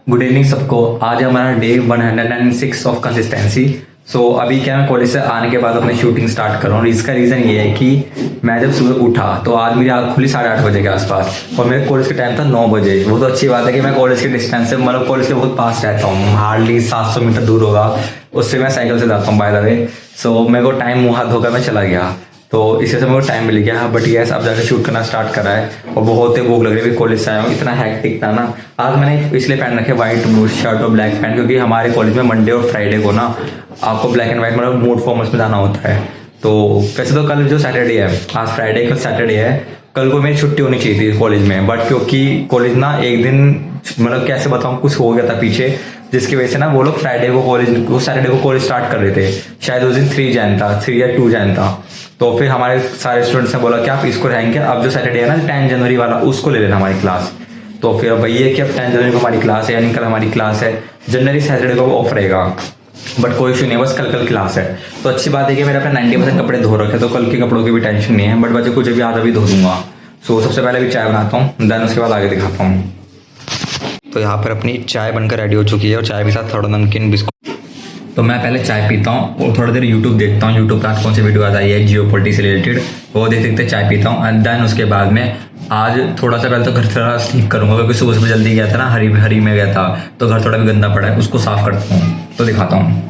Good evening सबको। आज हमारा डे 106 ऑफ कंसिस्टेंसी। अभी क्या मैं कॉलेज से आने के बाद अपनी शूटिंग स्टार्ट कर रहा हूँ। इसका रीज़न ये है कि मैं जब सुबह उठा तो आज मेरी आँख खुली 8:30 बजे के आसपास और मेरे कॉलेज का टाइम था 9 बजे। वो तो अच्छी बात है कि मैं कॉलेज के डिस्टेंस से मतलब कॉलेज के बहुत पास रहता हूँ, हार्डली 700 मीटर दूर होगा। उससे मैं साइकिल से जाता हूँ बाय द वे। मेरे को टाइम मुँह हाथ धोकर मैं चला गया, तो इसी से मेरे को टाइम मिल गया। बट यस, अब जाकर शूट करना स्टार्ट करा है और बहुत ही भूख लग रही है। कॉलेज से आया हूँ, इतना हैक्टिक था ना। आज मैंने इसलिए पहन रखे वाइट शर्ट और ब्लैक पैंट, क्योंकि हमारे कॉलेज में मंडे और फ्राइडे को ना आपको ब्लैक एंड वाइट मतलब मूड फॉर्मल्स में जाना होता है। तो वैसे तो कल जो सैटरडे है, आज फ्राइडे कल सैटरडे है, कल को मेरी छुट्टी होनी चाहिए थी कॉलेज में। बट क्योंकि कॉलेज ना एक दिन मतलब कैसे बताऊँ, कुछ हो गया था पीछे, जिसकी वजह से ना वो लोग फ्राइडे को कॉलेज, वो सैटरडे को कॉलेज स्टार्ट कर रहे थे। शायद उस दिन 3 जैन था, 3 या 2 जैन था। तो फिर हमारे सारे स्टूडेंट्स ने बोला कि आप इसको रहेंगे, अब जो सैटरडे है ना 10 जनवरी वाला, उसको ले लेना हमारी क्लास। तो फिर अब वही है कि अब 10 जनवरी को हमारी क्लास है, यानी कल हमारी क्लास है। जनवरी सैटरडे को ऑफ रहेगा, बट कोई इशू नहीं है, बस कल क्लास है। तो अच्छी बात है कि मेरे अपने 90% कपड़े धो रखे, तो कल के कपड़ों की भी टेंशन नहीं है। बट बच्चे कुछ भी आज अभी धो दूंगा। सबसे पहले भी चाय बनाता हूँ, देन उसके बाद आगे दिखाता हूँ। तो यहाँ पर अपनी चाय बनकर रेडी हो चुकी है और चाय के साथ थोड़ा नमकीन बिस्कुट। तो मैं पहले चाय पीता हूँ और थोड़ी देर यूट्यूब देखता हूँ। यूट्यूब पर आज कौन सी वीडियो आज आई है जियोपॉलिटिक्स से रिलेटेड, वो देख देखते चाय पीता हूँ। एंड देन उसके बाद में आज थोड़ा सा पहले तो घर थोड़ा स्लीप करूँगा, क्योंकि सुबह सुबह जल्दी गया था ना, हरी में गया था, तो घर थोड़ा भी गंदा पड़ा है, उसको साफ करता हूँ। तो दिखाता हूँ।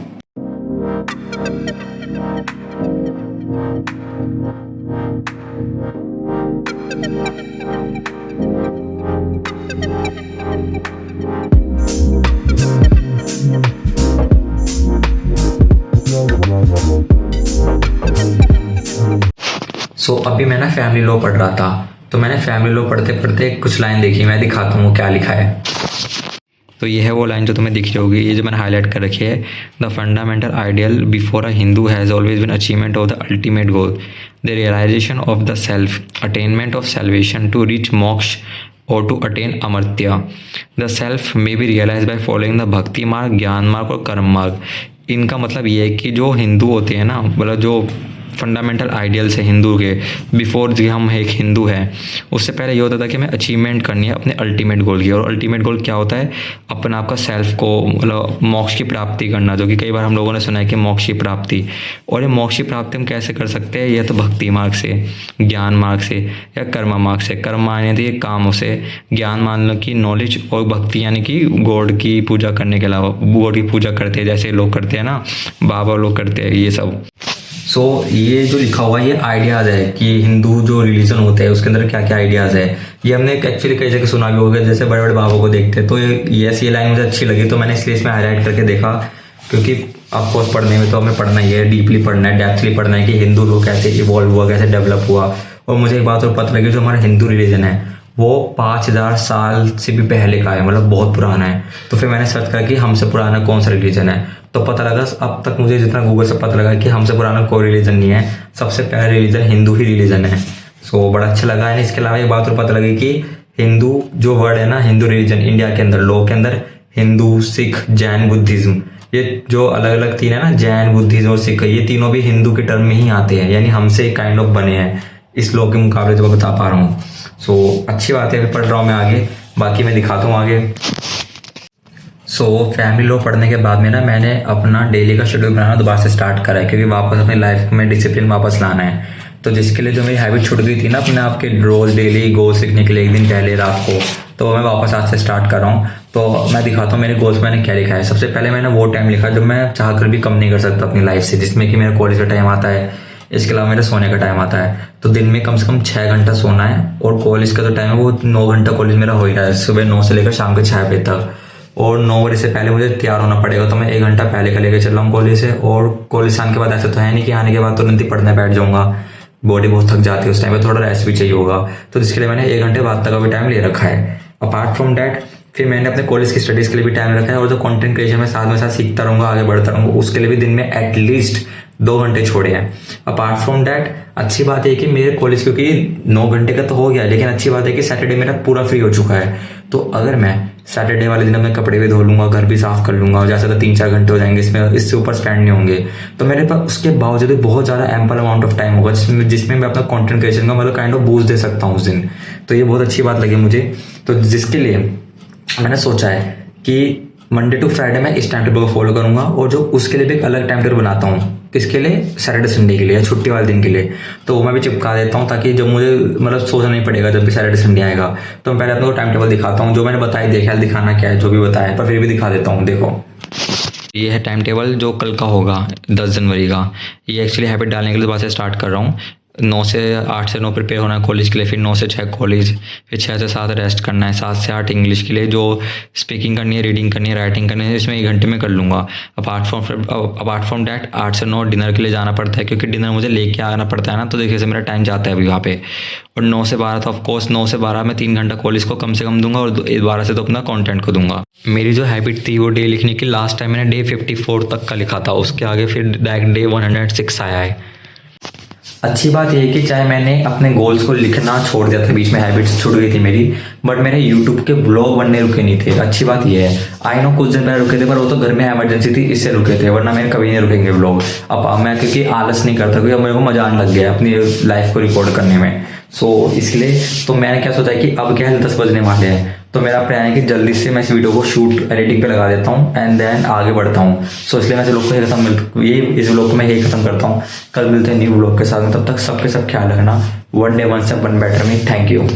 अभी मैं ना फैमिली लॉ पढ़ रहा था, तो मैंने फैमिली लॉ पढ़ते पढ़ते कुछ लाइन देखी, मैं दिखाता हूँ क्या लिखा है। तो ये है वो लाइन जो तुम्हें दिख रही होगी, ये जो मैंने हाईलाइट कर रखी है। The fundamental ideal before a Hindu has always been achievement of the ultimate goal, the realisation of the self, attainment of salvation to reach moksha और टू अटेन अमर्त्य। The self may be realised by following the bhakti marg, ज्ञान मार्ग और कर्म मार्ग। इनका मतलब ये है कि जो हिंदू होते हैं ना, मतलब जो फंडामेंटल आइडियल्स है हिंदू के, बिफोर जो हम एक हिंदू हैं, उससे पहले ये होता था कि हमें अचीवमेंट करनी है अपने अल्टीमेट गोल की। और अल्टीमेट गोल क्या होता है? अपना आपका सेल्फ को मतलब मोक्ष की प्राप्ति करना, जो कि कई बार हम लोगों ने सुना है कि मोक्ष की प्राप्ति। और ये मोक्ष की प्राप्ति हम कैसे कर सकते हैं? या तो भक्ति मार्ग से, ज्ञान मार्ग से, या कर्म मार्ग से। कर्म माने तो ये कामों से, ज्ञान मान लो कि नॉलेज, और भक्ति यानी कि गॉड की पूजा करने के अलावा, गॉड की पूजा करते हैं जैसे लोग करते हैं ना, बाबा लोग करते हैं ये सब। ये जो लिखा हुआ है ये आइडियाज़ है कि हिंदू जो रिलीजन होते हैं उसके अंदर क्या क्या आइडियाज़ है। ये हमने एक्चुअली कई जगह सुना भी होगा, जैसे बड़े बड़े बाबा को देखते हैं। तो ये लाइन मुझे अच्छी लगी, तो मैंने इसलिए इसमें हाईलाइट करके देखा, क्योंकि ऑफकोर्स पढ़ने में तो हमें पढ़ना ही है, डीपली पढ़ना है, डेप्थली पढ़ना है कि हिंदू लोग कैसे इवॉल्व हुआ, कैसे डेवलप हुआ। और मुझे एक बात और पता लगी, जो हमारा हिंदू रिलीजन है वो 5000 साल से भी पहले का है, मतलब बहुत पुराना है। तो फिर मैंने सर्च करा कि हमसे पुराना कौन सा रिलीजन है, तो पता लगा, अब तक मुझे जितना गूगल से पता लगा कि हमसे पुराना कोई रिलीजन नहीं है, सबसे पहला रिलीजन हिंदू ही रिलीजन है। बड़ा अच्छा लगा है। इसके अलावा एक बात और पता लगी कि हिंदू जो वर्ड है ना, हिंदू रिलीजन इंडिया के अंदर, लोग के अंदर, हिंदू, सिख, जैन, बुद्धिज्म, ये जो अलग अलग तीन है ना, जैन, बुद्धिज्म और सिख, ये तीनों भी हिंदू के टर्म में ही आते हैं, यानी हमसे काइंड ऑफ बने हैं इस लोग के मुकाबले, जो मैं बता पा रहा हूँ। अच्छी बात है, पढ़ रहा हूँ मैं आगे, बाकी मैं दिखाता हूँ आगे। फैमिली लॉ पढ़ने के बाद में ना मैंने अपना डेली का शेड्यूल बनाना दोबारा से स्टार्ट करा है, क्योंकि वापस अपनी लाइफ में डिसिप्लिन वापस लाना है। तो जिसके लिए जो मेरी हैबिट छूट गई थी ना अपने आपके रोज डेली गोल्स लिखने के लिए एक दिन पहले रात को, तो मैं वापस आज से स्टार्ट कर रहा हूँ। तो मैं दिखाता हूँ मेरे गोल्स मैंने क्या लिखा है। सबसे पहले मैंने वो टाइम लिखा जब मैं चाह कर भी कम नहीं कर सकता अपनी लाइफ से, जिसमें कि मेरा कॉलेज का टाइम आता है, इसके अलावा मेरा सोने का टाइम आता है। तो दिन में कम से कम 6 घंटा सोना है, और कॉलेज का जो टाइम है वो 9 घंटा कॉलेज मेरा हो ही रहा है, सुबह 9 से लेकर शाम के 6 बजे तक। और 9 बजे से पहले मुझे तैयार होना पड़ेगा, तो मैं 1 घंटा पहले का लेकर चल रहा हूँ कॉलेज से। और कॉलेज से आने के बाद ऐसा तो है नहीं कि आने के बाद तुरंत ही पढ़ने बैठ जाऊँगा, बॉडी बहुत थक जाती है उस टाइम पे, थोड़ा रेस्ट भी चाहिए होगा। तो जिसके लिए मैंने 1 घंटे बाद तक का भी टाइम ले रखा है। अपार्ट फ्रॉम डैट फिर मैंने अपने कॉलेज की स्टडीज़ के लिए भी टाइम रखा है, और जो कंटेंट क्रिएशन में साथ सीखता रहूँगा, आगे बढ़ता रहूँगा, उसके लिए भी दिन में एटलीस्ट 2 घंटे छोड़े हैं। अपार्ट फ्रॉम डैट अच्छी बात है कि मेरे कॉलेज, क्योंकि 9 घंटे का तो हो गया, लेकिन अच्छी बात है कि सैटरडे मेरा पूरा फ्री हो चुका है। तो अगर मैं सैटरडे वाले दिन अपने कपड़े भी धो लूँगा, घर भी साफ कर लूँगा, जैसे तो 3-4 घंटे हो जाएंगे, इससे ऊपर स्पेंड नहीं होंगे, तो मेरे पास उसके बावजूद बहुत ज़्यादा एम्पल अमाउंट ऑफ टाइम होगा, जिसमें मैं अपना कंटेंट क्रिएशन का मतलब काइंड ऑफ बूस्ट दे सकता हूँ उस दिन। तो ये बहुत अच्छी बात लगी मुझे। तो जिसके लिए मैंने सोचा है कि मंडे टू फ्राइडे मैं इस टाइम टेबल को फॉलो करूंगा, और जो उसके लिए भी एक अलग टाइम टेबल बनाता हूँ, किसके लिए, सैटरडे संडे के लिए या छुट्टी वाले दिन के लिए, तो वो मैं भी चिपका देता हूँ ताकि जब मुझे मतलब सोचना नहीं पड़ेगा जब भी सैटरडे संडे आएगा। तो मैं पहले अपने को टाइम टेबल दिखाता हूँ, जो मैंने बताया, देखा दिखाना क्या है जो भी बताया, पर फिर भी दिखा देता हूँ। देखो ये है टाइम टेबल जो कल का होगा 10 जनवरी का। ये एक्चुअली हैबिट डालने के लिए दोबारा से स्टार्ट कर रहा हूँ। 9 से 8 से 9 प्रिपेयर होना है कॉलेज के लिए, फिर 9 से 6 कॉलेज, फिर 6 से 7 रेस्ट करना है, 7 से 8 इंग्लिश के लिए जो स्पीकिंग करनी है, रीडिंग करनी है, राइटिंग करनी है, इसमें 1 घंटे में कर लूँगा। अपार्ट फ्रॉम डैट 8 से 9 डिनर के लिए जाना पड़ता है, क्योंकि डिनर मुझे लेके आना पड़ता है ना, तो देखिए से मेरा टाइम जाता है अभी वहाँ पे। और 9 से 12 तो ऑफकोर्स 9 से 12 मैं 3 घंटा कॉलेज को कम से कम दूंगा, और 12 से तो अपना कंटेंट को दूंगा। मेरी जो हैबिट थी वो डे लिखने की, लास्ट टाइम मैंने डे 54 तक का लिखा था, उसके आगे फिर डायरेक्ट डे 106 आया है। अच्छी बात यह है कि चाहे मैंने अपने गोल्स को लिखना छोड़ दिया था, बीच में हैबिट्स छूट गई थी मेरी, बट मेरे यूट्यूब के ब्लॉग बनने रुके नहीं थे। अच्छी बात यह है, आई नो कुछ दिन पहले रुके थे, पर वो तो घर में इमरजेंसी थी इससे रुके थे, वरना मेरे कभी नहीं रुकेंगे ब्लॉग। अब मैं क्योंकि आलस नहीं करता, क्योंकि अब मेरे को मजा आने लग गया अपनी लाइफ को रिकॉर्ड करने में। सो इसलिए तो मैंने क्या सोचा कि अब क्या है 10 बजने वाले हैं, तो मेरा प्लान है कि जल्दी से मैं इस वीडियो को शूट एडिटिंग पे लगा देता हूँ एंड देन आगे बढ़ता हूँ। सो इसलिए मैं इस व्लॉग को मैं यही खत्म करता हूँ। कल मिलते हैं न्यू व्लॉग के साथ में, तब तक सबके सब ख्याल रखना। One day one step one better me. Thank you.